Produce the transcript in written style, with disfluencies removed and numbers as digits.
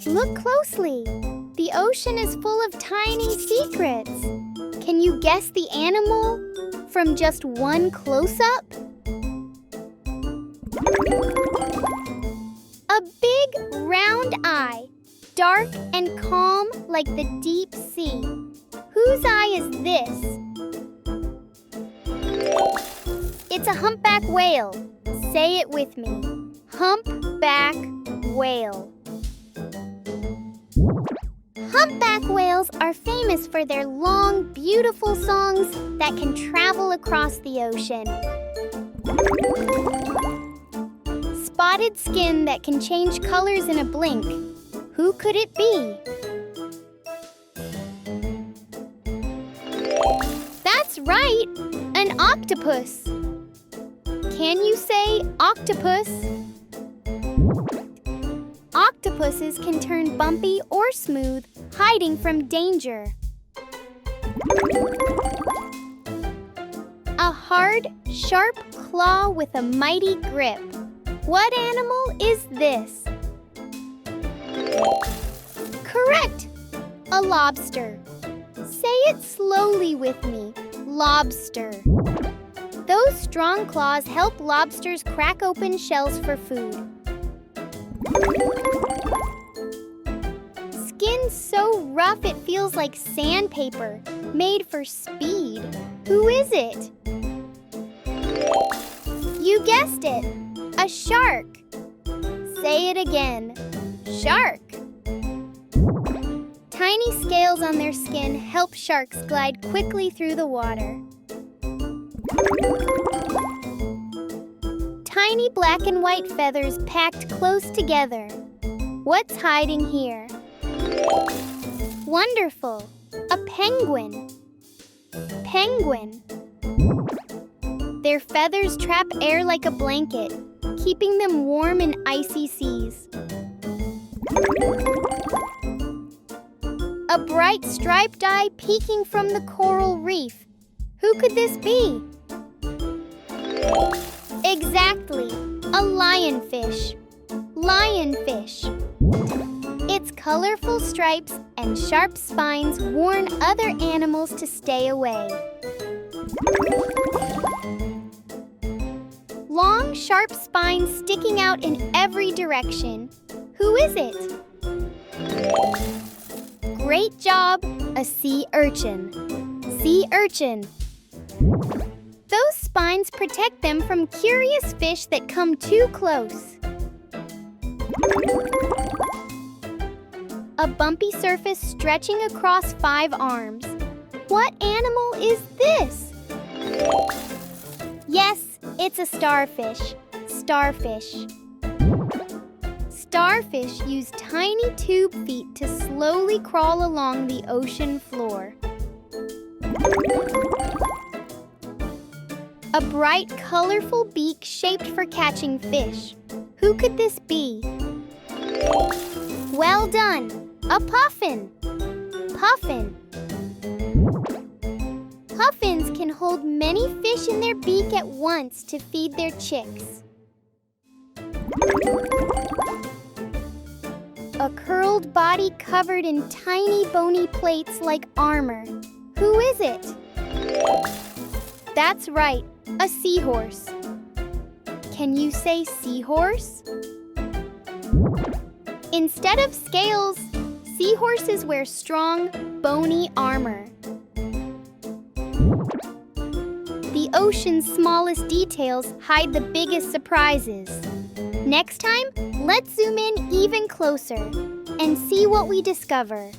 Look closely. The ocean is full of tiny secrets. Can you guess the animal from just one close-up? A big, round eye, dark and calm like the deep sea. Whose eye is this? It's a humpback whale. Say it with me. Humpback whale. Humpback whales are famous for their long, beautiful songs that can travel across the ocean. Spotted skin that can change colors in a blink. Who could it be? That's right, an octopus. Can you say octopus? Octopuses can turn bumpy or smooth, hiding from danger. A hard, sharp claw with a mighty grip. What animal is this? Correct! A lobster. Say it slowly with me. Lobster. Those strong claws help lobsters crack open shells for food. Skin so rough it feels like sandpaper, made for speed. Who is it? You guessed it, a shark. Say it again, shark. Tiny scales on their skin help sharks glide quickly through the water. Tiny black and white feathers packed close together. What's hiding here? Wonderful! A penguin. Penguin. Their feathers trap air like a blanket, keeping them warm in icy seas. A bright striped eye peeking from the coral reef. Who could this be? Exactly, a lionfish. Lionfish. Its colorful stripes and sharp spines warn other animals to stay away. Long, sharp spines sticking out in every direction. Who is it? Great job, a sea urchin. Sea urchin. Those spines protect them from curious fish that come too close. A bumpy surface stretching across 5 arms. What animal is this? Yes, it's a starfish. Starfish. Starfish use tiny tube feet to slowly crawl along the ocean floor. A bright, colorful beak shaped for catching fish. Who could this be? Well done! A puffin! Puffin. Puffins can hold many fish in their beak at once to feed their chicks. A curled body covered in tiny bony plates like armor. Who is it? That's right, a seahorse. Can you say seahorse? Instead of scales, seahorses wear strong, bony armor. The ocean's smallest details hide the biggest surprises. Next time, let's zoom in even closer and see what we discover.